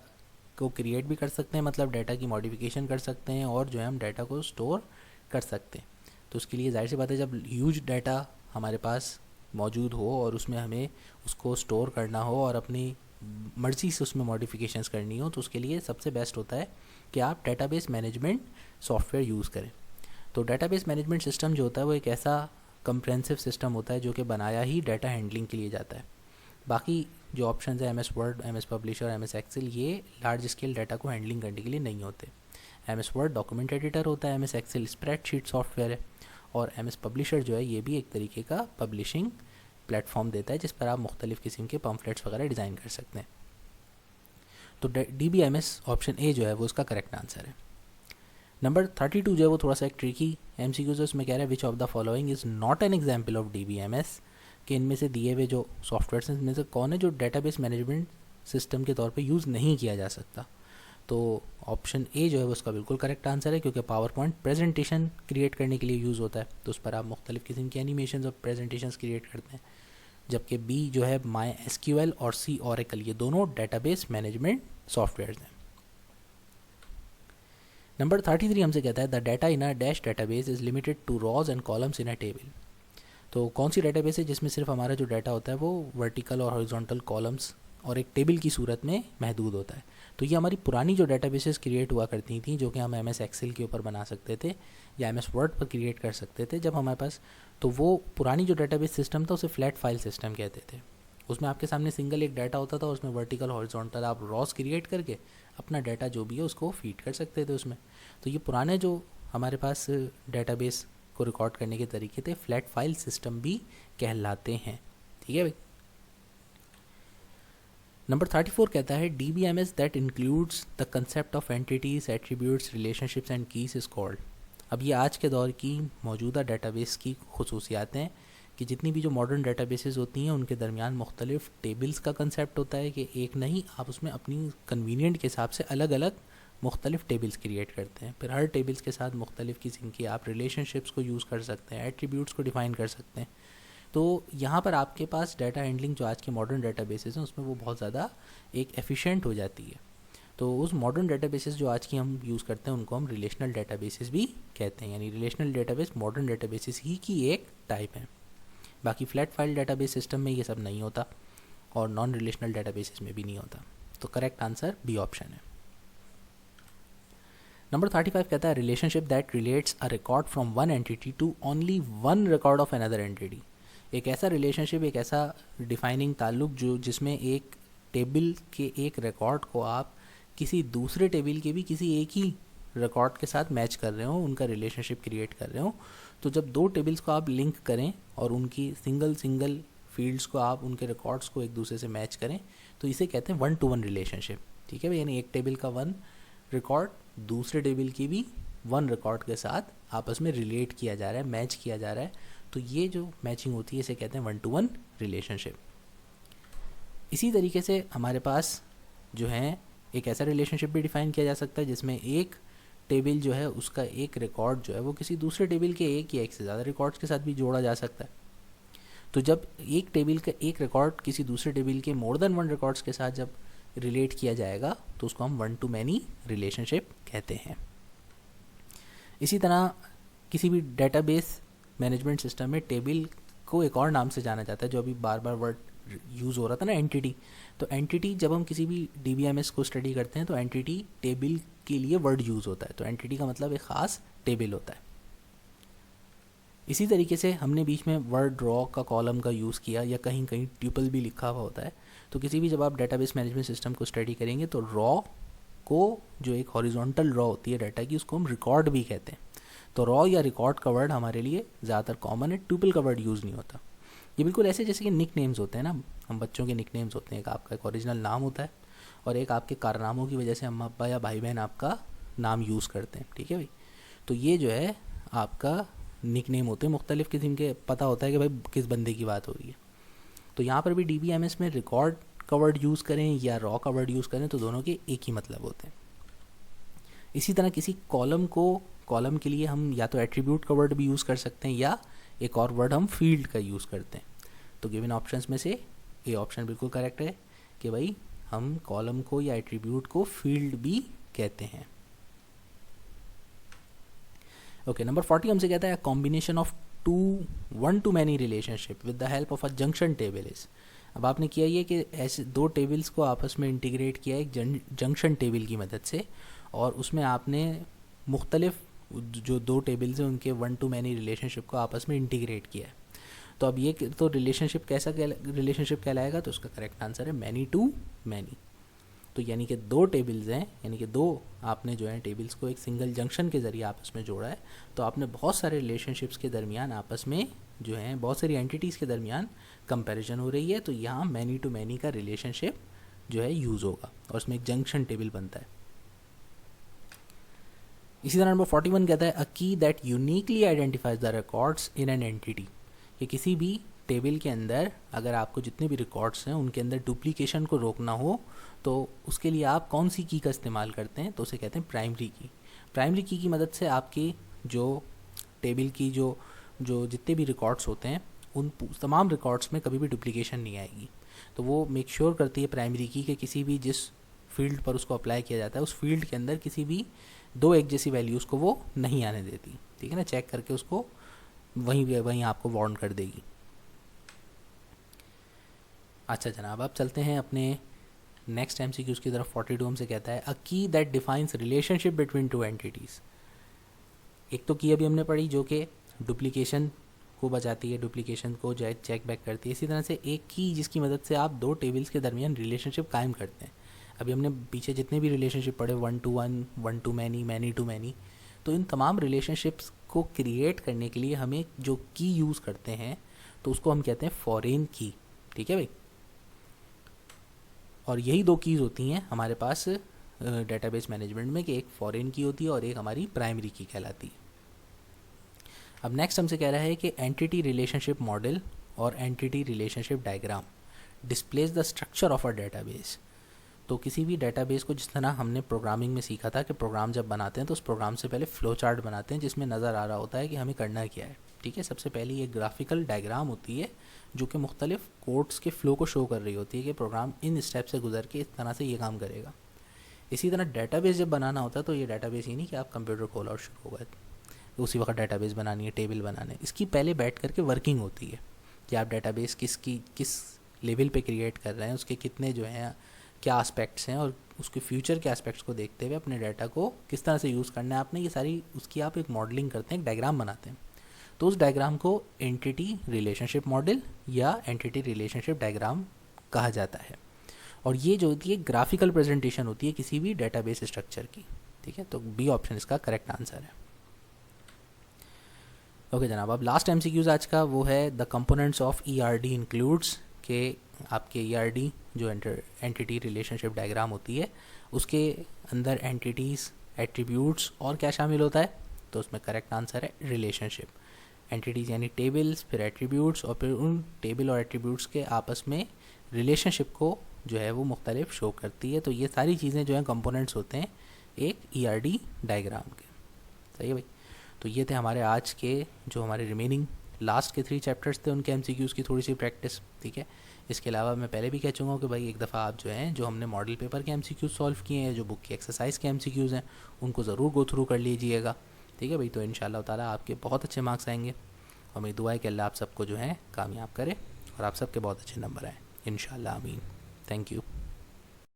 को क्रिएट भी कर सकते हैं, मतलब डाटा की मॉडिफिकेशन कर सकते हैं, और जो है हम डाटा को स्टोर कर सकते हैं। तो उसके लिए जाहिर सी बात है, जब ह्यूज डाटा हमारे पास मौजूद हो और उसमें हमें उसको स्टोर करना हो और अपनी मर्ज़ी से उसमें मॉडिफिकेशंस करनी हो, तो उसके लिए सबसे बेस्ट होता है कि आप डेटाबेस मैनेजमेंट सॉफ्टवेयर यूज़ करें। तो डेटाबेस मैनेजमेंट सिस्टम जो होता है वो एक ऐसा कंप्रेहेंसिव सिस्टम होता है जो कि बनाया ही डाटा हैंडलिंग के लिए जाता है। बाकी जो ऑप्शन है MS word, MS publisher, MS excel, ये लार्ज स्केल डाटा को हैंडलिंग करने के लिए नहीं होते। MS वर्ड डॉक्यूमेंट एडिटर होता है, MS एक्सेल स्प्रेडशीट सॉफ्टवेयर है, और MS पब्लिशर जो है ये भी एक तरीके का पब्लिशिंग प्लेटफॉर्म देता है जिस पर आप मुख्तलिफ़ किस्म के पम्फलेट्स वगैरह डिज़ाइन कर सकते हैं। तो DBMS ऑप्शन ए जो है वो उसका करेक्ट आंसर है। नंबर 32 जो है वो थोड़ा सा एक ट्रिकी MCQ है। उसमें कह रहा है which of the following is not an example of DBMS, कि इनमें से दिए हुए जो सॉफ्टवेयर हैं इनमें से कौन है जो डेटाबेस मैनेजमेंट सिस्टम के तौर पे यूज़ नहीं किया जा सकता। तो ऑप्शन ए जो है वो उसका बिल्कुल करेक्ट आंसर है, क्योंकि पावर पॉइंट प्रेजेंटेशन क्रिएट करने के लिए यूज़ होता है, तो उस पर आप मुख्तलिफ़ किस्म की एनिमेशन और प्रेजेंटेशंस क्रिएट करते हैं। जबकि बी जो है MySQL और C Oracle, ये दोनों डेटाबेस मैनेजमेंट सॉफ्टवेयर हैं। नंबर 33 हमसे कहता है the data in a dash database is limited to rows and columns in a table. तो कौन सी डेटाबेस है जिसमें सिर्फ हमारा जो डाटा होता है वो वर्टिकल और हॉरिजॉन्टल कॉलम्स और एक टेबल की सूरत में महदूद होता है। तो ये हमारी पुरानी जो डेटाबेसेस क्रिएट हुआ करती थी, जो कि हम MS एक्सेल के ऊपर बना सकते थे या MS वर्ड पर क्रिएट कर सकते थे जब हमारे पास, तो वो पुरानी जो डेटाबेस सिस्टम था उसे फ्लैट फाइल सिस्टम कहते थे। उसमें आपके सामने सिंगल एक डाटा होता था, उसमें वर्टिकल हॉरिजॉन्टल आप रॉस क्रिएट करके अपना डाटा जो भी है उसको फीड कर सकते थे उसमें। तो ये पुराने जो हमारे पास डेटाबेस को रिकॉर्ड करने के तरीके थे, फ्लैट फाइल सिस्टम भी कहलाते हैं। ठीक है भाई। नंबर 34 कहता है DBMS that includes the concept of entities, attributes, relationships and keys is called. अब ये आज के दौर की मौजूदा डेटाबेस की खुसूसियात हैं कि जितनी भी जो मॉडर्न डेटाबेसेस होती हैं उनके दरमियान मुख्तलिफ टेबल्स का कंसेप्ट होता है कि एक नहीं, आप उसमें अपनी कन्वीनियंट के हिसाब से अलग अलग मुख्तलिफ टेबल्स क्रिएट करते हैं। फिर हर टेबल्स के साथ मुख्तलिफ किस्म की आप रिलेशनशिप्स को यूज़ कर सकते हैं, एट्रीब्यूट्स को डिफ़ाइन कर सकते हैं। तो यहाँ पर आपके पास डाटा हैंडलिंग जो आज के मॉडर्न डेटाबेसेस हैं उसमें वो बहुत ज़्यादा एक एफिशिएंट हो जाती है। तो उस मॉडर्न डेटाबेसेस जो आज की हम यूज़ करते हैं उनको हम रिलेशनल डेटाबेसेस भी कहते हैं, यानी रिलेशनल डेटाबेस मॉडर्न डेटाबेसेस ही की एक टाइप है। बाकी फ्लैट फाइल डेटाबेस सिस्टम में ये सब नहीं होता और नॉन रिलेशनल डेटाबेसेस में भी नहीं होता। तो करेक्ट आंसर बी ऑप्शन है। नंबर 35 कहता है relationship that relates a record from one entity to only one record of another entity. एक ऐसा रिलेशनशिप, एक ऐसा डिफाइनिंग ताल्लुक जो जिसमें एक टेबल के एक रिकॉर्ड को आप किसी दूसरे टेबल के भी किसी एक ही रिकॉर्ड के साथ मैच कर रहे हो, उनका रिलेशनशिप क्रिएट कर रहे हो। तो जब दो टेबल्स को आप लिंक करें और उनकी सिंगल फील्ड्स को आप उनके रिकॉर्ड्स को एक दूसरे से मैच करें तो इसे कहते हैं वन टू वन रिलेशनशिप। ठीक है भाई, यानी एक टेबल का वन रिकॉर्ड दूसरे टेबल की भी वन रिकॉर्ड के साथ आपस में रिलेट किया जा रहा है, मैच किया जा रहा है। तो ये जो मैचिंग होती है इसे कहते हैं वन टू वन रिलेशनशिप। इसी तरीके से हमारे पास जो है एक ऐसा रिलेशनशिप भी डिफाइन किया जा सकता है जिसमें एक टेबल जो है उसका एक रिकॉर्ड जो है वो किसी दूसरे टेबल के एक या एक से ज़्यादा रिकॉर्ड्स के साथ भी जोड़ा जा सकता है। तो जब एक टेबल का एक रिकॉर्ड किसी दूसरे टेबल के मोर देन वन रिकॉर्ड्स के साथ जब रिलेट किया जाएगा तो उसको हम वन टू मैनी रिलेशनशिप कहते हैं। इसी तरह किसी भी डेटाबेस मैनेजमेंट सिस्टम में टेबल को एक और नाम से जाना जाता है, जो अभी बार बार वर्ड यूज़ हो रहा था ना, एंटिटी। तो एंटिटी जब हम किसी भी डीबीएमएस को स्टडी करते हैं तो एंटिटी टेबल के लिए वर्ड यूज़ होता है। तो एंटिटी का मतलब एक ख़ास टेबल होता है। इसी तरीके से हमने बीच में वर्ड रॉ का कॉलम का यूज़ किया या कहीं कहीं ट्यूपल भी लिखा हुआ होता है। तो किसी भी जब आप डेटाबेस मैनेजमेंट सिस्टम को स्टडी करेंगे तो रॉ को जो एक हॉरिजॉन्टल रॉ होती है डाटा की उसको हम रिकॉर्ड भी कहते हैं। तो रॉ या रिकॉर्ड का वर्ड हमारे लिए ज़्यादातर कॉमन है, ट्यूपल का वर्ड यूज़ नहीं होता। ये बिल्कुल ऐसे जैसे कि निक नेम्स होते हैं ना, हम बच्चों के निक नेम्स होते हैं, एक आपका एक ओरिजिनल नाम होता है और एक आपके कारनामों की वजह से अम्मा अब्बा या भाई बहन आपका नाम यूज़ करते हैं। ठीक है भाई, तो ये जो है आपका निक नेम होते हैं, मुख्तलिफ़ किस्म के, पता होता है कि भाई किस बंदे की बात हो रही है। तो यहाँ पर भी डीबीएमएस में रिकॉर्ड का वर्ड यूज़ करें या रॉ का वर्ड यूज़ करें तो दोनों के एक ही मतलब होते हैं। इसी तरह किसी कॉलम के लिए हम या तो एट्रीब्यूट का वर्ड भी यूज़ कर सकते हैं या एक और वर्ड हम फील्ड का यूज़ करते हैं। तो गिवन ऑप्शंस में से ए ऑप्शन बिल्कुल करेक्ट है कि भाई हम कॉलम को या एट्रीब्यूट को फील्ड भी कहते हैं। ओके, नंबर 40 हमसे कहता है combination of one to many relationship with the help of a junction table is. अब आपने किया ये कि ऐसे दो टेबल्स को आपस में इंटीग्रेट किया एक जंक्शन टेबल की मदद से, और उसमें आपने मुख्तलिफ जो दो टेबल्स हैं उनके वन टू मैनी रिलेशनशिप को आपस में इंटीग्रेट किया है। तो अब ये तो रिलेशनशिप कैसा रिलेशनशिप कहलाएगा, तो उसका करेक्ट आंसर है मैनी टू मैनी। तो यानी कि दो टेबल्स हैं, यानी कि दो आपने जो है टेबल्स को एक सिंगल जंक्शन के ज़रिए आपस में जोड़ा है। तो आपने बहुत सारे रिलेशनशिप्स के दरमियान आपस में जो है बहुत सारी एंटिटीज़ के दरमियान कंपैरिजन हो रही है। तो यहाँ मैनी टू मैनी का रिलेशनशिप जो है यूज़ होगा और उसमें एक जंक्शन टेबल बनता है। इसी तरह नंबर 41 कहता है अ की that uniquely identifies the records in an entity. कि किसी भी टेबल के अंदर अगर आपको जितने भी रिकॉर्ड्स हैं उनके अंदर डुप्लीकेशन को रोकना हो तो उसके लिए आप कौन सी की का इस्तेमाल करते हैं, तो उसे कहते हैं प्राइमरी की। प्राइमरी की मदद से आपकी जो टेबल की जो जितने भी रिकॉर्ड्स होते हैं उन तमाम रिकॉर्ड्स में कभी भी डुप्लीकेशन नहीं आएगी। तो वो मेक श्योर करती है प्राइमरी की कि किसी भी जिस फील्ड पर उसको अप्लाई किया जाता है उस फील्ड के अंदर किसी भी दो एक जैसी वैल्यूज़ को वो नहीं आने देती। ठीक है ना, चेक करके उसको वहीं आपको वार्न कर देगी। अच्छा जनाब, अब चलते हैं अपने नेक्स्ट एमसीक्यूज़ की तरफ। 42 हमसे कहता है अ की that defines relationship between two entities. एक तो की अभी हमने पढ़ी जो कि डुप्लीकेशन को बचाती है, डुप्लीकेशन को जो है चेक बैक करती है। इसी तरह से एक की जिसकी मदद से आप दो टेबल्स के दरमियान रिलेशनशिप कायम करते हैं। अभी हमने पीछे जितने भी रिलेशनशिप पढ़े one to one, one to many, many to many, तो इन तमाम रिलेशनशिप्स को क्रिएट करने के लिए हमें जो की यूज़ करते हैं तो उसको हम कहते हैं फॉरेन की। ठीक है भाई, और यही दो कीज़ होती हैं हमारे पास डेटाबेस मैनेजमेंट में कि एक फॉरेन की होती है और एक हमारी प्राइमरी की कहलाती है। अब नेक्स्ट हमसे कह रहा है कि एंटिटी रिलेशनशिप मॉडल और entity relationship diagram displays the structure of a database. तो किसी भी डेटाबेस को जिस तरह हमने प्रोग्रामिंग में सीखा था कि प्रोग्राम जब बनाते हैं तो उस प्रोग्राम से पहले फ्लो चार्ट बनाते हैं जिसमें नज़र आ रहा होता है कि हमें करना क्या है। ठीक है, सबसे पहले ये ग्राफिकल डायग्राम होती है जो कि मुख्तलिफ कोड्स के फ्लो को शो कर रही होती है कि प्रोग्राम इन स्टेप से गुजर के इस तरह से ये काम करेगा। इसी तरह डेटाबेस जब बनाना होता है तो ये डेटाबेस ही नहीं कि आप कंप्यूटर खोला और शुरू हो गए, तो उसी वक्त डेटाबेस बनानी है, टेबल बनाने, इसकी पहले बैठ करके वर्किंग होती है कि आप डेटाबेस किस लेवल पे क्रिएट कर रहे हैं, उसके कितने जो हैं क्या एस्पेक्ट्स हैं और उसके फ्यूचर के एस्पेक्ट्स को देखते हुए अपने डाटा को किस तरह से यूज़ करना है आपने, ये सारी उसकी आप एक मॉडलिंग करते हैं, एक डायग्राम बनाते हैं। तो उस डायग्राम को एंटिटी रिलेशनशिप मॉडल या एंटिटी रिलेशनशिप डायग्राम कहा जाता है। और ये जो होती है ग्राफिकल प्रेजेंटेशन होती है किसी भी डेटाबेस स्ट्रक्चर की। ठीक है, तो बी ऑप्शन इसका करेक्ट आंसर है। ओके जनाब, अब लास्ट एमसीक्यूज आज का वो है the components of ERD includes के आपके ईआरडी जो एंटिटी रिलेशनशिप डायग्राम होती है उसके अंदर एंटिटीज़, एट्रीब्यूट्स और क्या शामिल होता है, तो उसमें करेक्ट आंसर है रिलेशनशिप। एंटिटीज़ यानी टेबल्स, फिर एट्रीब्यूट्स और फिर उन टेबल और एट्रीब्यूट्स के आपस में रिलेशनशिप को जो है वो मुख्तलिफ शो करती है। तो ये सारी चीज़ें जो हैं कंपोनेंट्स होते हैं एक ईआरडी डायग्राम के। सही है भाई, तो ये थे हमारे आज के जो हमारे रिमेनिंग लास्ट के 3 चैप्टर्स थे उनके एमसीक्यूज़ की थोड़ी सी प्रैक्टिस। ठीक है, इसके अलावा मैं पहले भी कह चुका हूँ कि भाई एक दफ़ा आप जो हैं जो हमने मॉडल पेपर के एमसीक्यूज़ सॉल्व किए हैं, जो बुक की एक्सरसाइज के एमसीक्यूज़ हैं, उनको ज़रूर गो थ्रू कर लीजिएगा। ठीक है भाई, तो इंशाल्लाह ताला आपके बहुत अच्छे मार्क्स आएंगे और मेरी दुआ है कि अल्लाह आप सबको जो है कामयाब करे और आप सबके बहुत अच्छे नंबर आएँ इंशाल्लाह, आमीन। Thank you.